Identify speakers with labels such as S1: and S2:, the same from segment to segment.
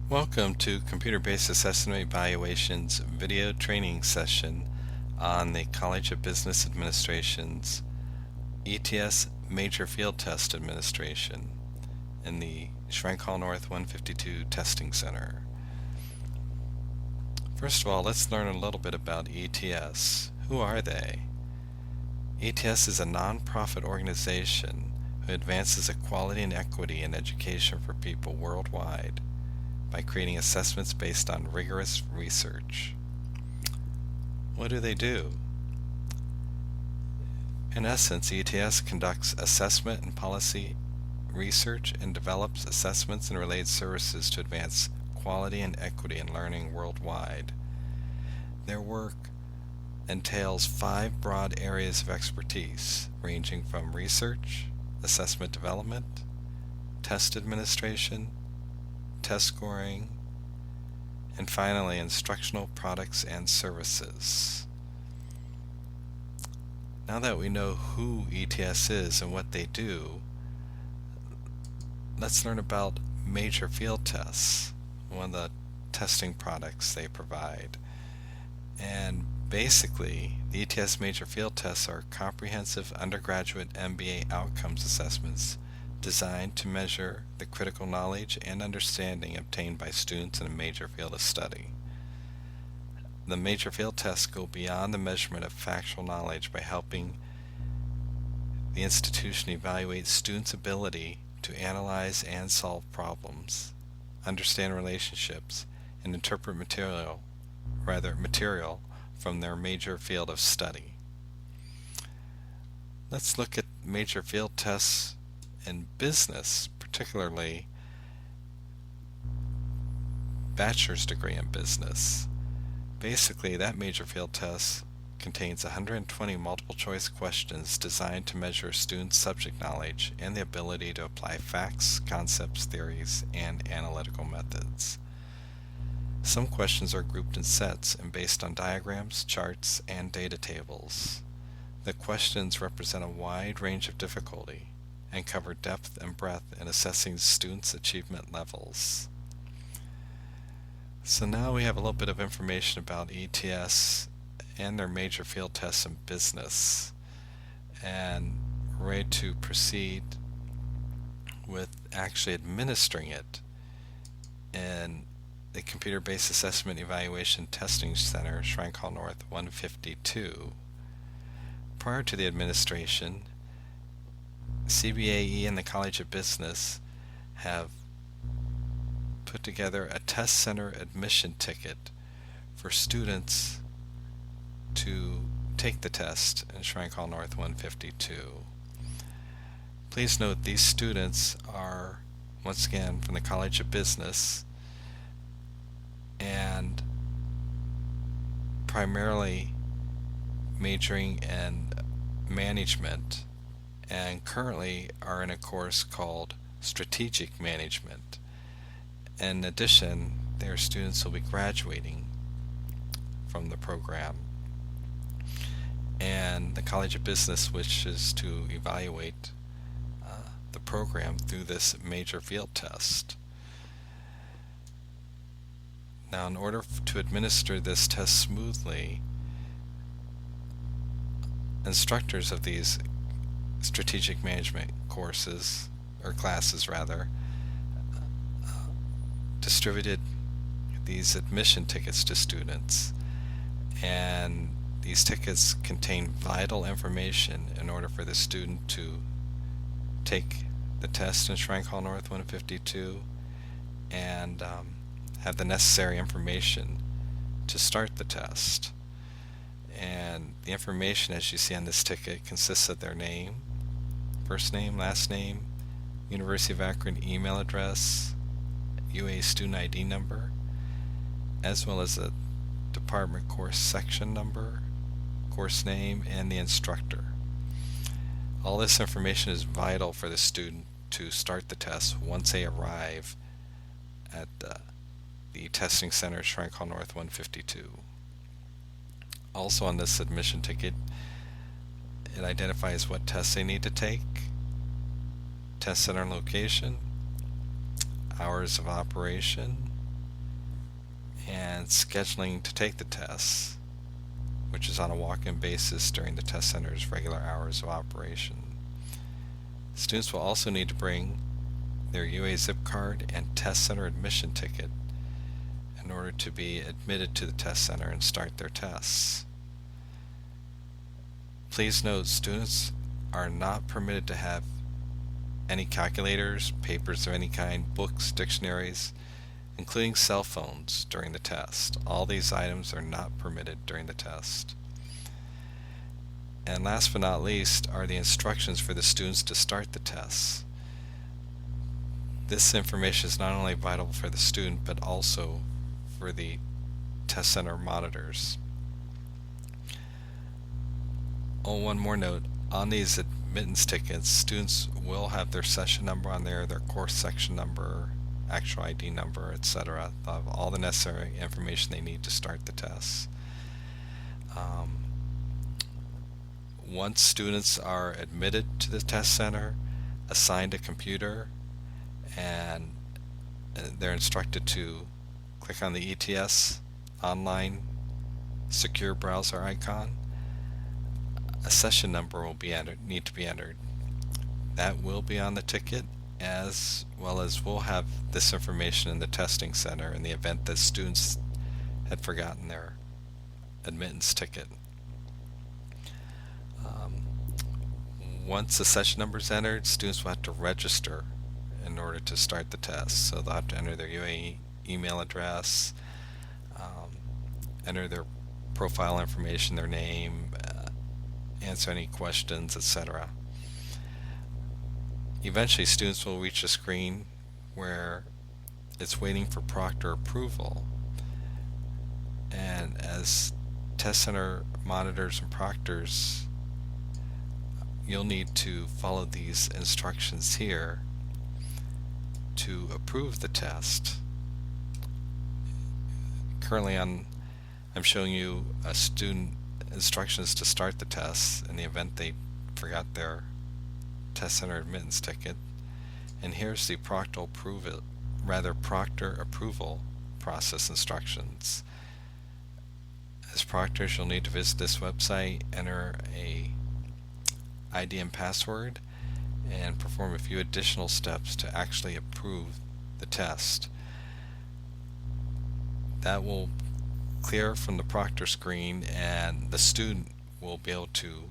S1: Welcome to Computer-Based Assessment Evaluation's video training session on the College of Business Administration's ETS Major Field Test Administration in the Schrank Hall North 152 Testing Center. First of all, let's learn a little bit about ETS. Who are they? ETS is a non-profit organization who advances equality and equity in education for people worldwide by creating assessments based on rigorous research. What do they do? In essence, ETS conducts assessment and policy research and develops assessments and related services to advance quality and equity in learning worldwide. Their work entails 5 broad areas of expertise, ranging from research, assessment development, test administration, test scoring, and finally instructional products and services. Now that we know who ETS is and what they do, let's learn about major field tests, one of the testing products they provide. And basically, the ETS major field tests are comprehensive undergraduate MBA outcomes assessments designed to measure the critical knowledge and understanding obtained by students in a major field of study. The major field tests go beyond the measurement of factual knowledge by helping the institution evaluate students' ability to analyze and solve problems, understand relationships, and interpret material from their major field of study. Let's look at major field tests in business, particularly bachelor's degree in business. Basically, that major field test contains 120 multiple choice questions designed to measure students' subject knowledge and the ability to apply facts, concepts, theories, and analytical methods. Some questions are grouped in sets and based on diagrams, charts, and data tables. The questions represent a wide range of difficulty and cover depth and breadth in assessing students' achievement levels. So now we have a little bit of information about ETS and their major field tests in business, and we're ready to proceed with actually administering it in the Computer-Based Assessment Evaluation Testing Center, Schrank Hall North 152. Prior to the administration, CBAE and the College of Business have put together a test center admission ticket for students to take the test in Schrank Hall North 152. Please note these students are, once again, from the College of Business and primarily majoring in management, and currently are in a course called Strategic Management. In addition, their students will be graduating from the program, and the College of Business wishes to evaluate the program through this major field test. Now, in order to administer this test smoothly, instructors of these strategic management courses, or classes rather, distributed these admission tickets to students, and these tickets contain vital information in order for the student to take the test in Schrank Hall North 152 and have the necessary information to start the test. And the information, as you see on this ticket, consists of their name, first name, last name, University of Akron email address, UA student ID number, as well as a department course section number, course name, and the instructor. All this information is vital for the student to start the test once they arrive at the testing center at Schrank Hall North 152. Also on this admission ticket, it identifies what tests they need to take, test center location, hours of operation, and scheduling to take the tests, which is on a walk-in basis during the test center's regular hours of operation. Students will also need to bring their UA zip card and test center admission ticket in order to be admitted to the test center and start their tests. Please note, students are not permitted to have any calculators, papers of any kind, books, dictionaries, including cell phones during the test. All these items are not permitted during the test. And last but not least are the instructions for the students to start the tests. This information is not only vital for the student but also for the test center monitors. Oh, one more note. On these admittance tickets, students will have their session number on there, their course section number, actual ID number, etc. They'll have all the necessary information they need to start the tests. Once students are admitted to the test center, assigned a computer, and they're instructed to click on the ETS online secure browser icon, a session number will need to be entered. That will be on the ticket, as well as we'll have this information in the testing center in the event that students had forgotten their admittance ticket. Once the session number is entered, students will have to register in order to start the test. So they'll have to enter their UA email address, enter their profile information, their name, answer any questions, etc. Eventually, students will reach a screen where it's waiting for proctor approval. And as test center monitors and proctors, you'll need to follow these instructions here to approve the test. Currently I'm showing you a student instructions to start the test in the event they forgot their test center admittance ticket, and here's the proctor approval process instructions. As proctors, you'll need to visit this website, enter a ID and password, and perform a few additional steps to actually approve the test. That will clear from the proctor screen, and the student will be able to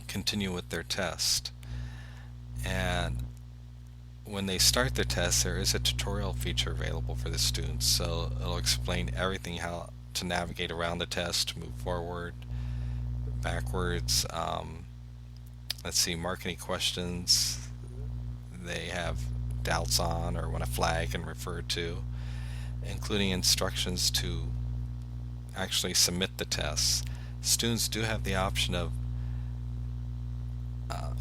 S1: continue with their test. And when they start their test, there is a tutorial feature available for the students, so it'll explain everything, how to navigate around the test, move forward, backwards, let's see, mark any questions they have doubts on or want to flag and refer to, including instructions to actually submit the tests. Students do have the option of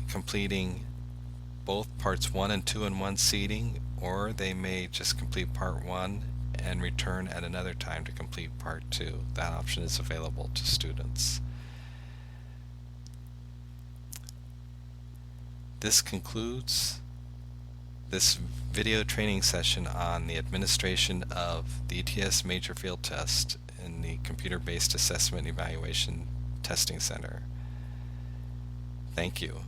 S1: completing both parts 1 and 2 in one seating, or they may just complete part 1 and return at another time to complete part 2. That option is available to students. This concludes this video training session on the administration of the ETS Major Field Test in the Computer-Based Assessment Evaluation Testing Center. Thank you.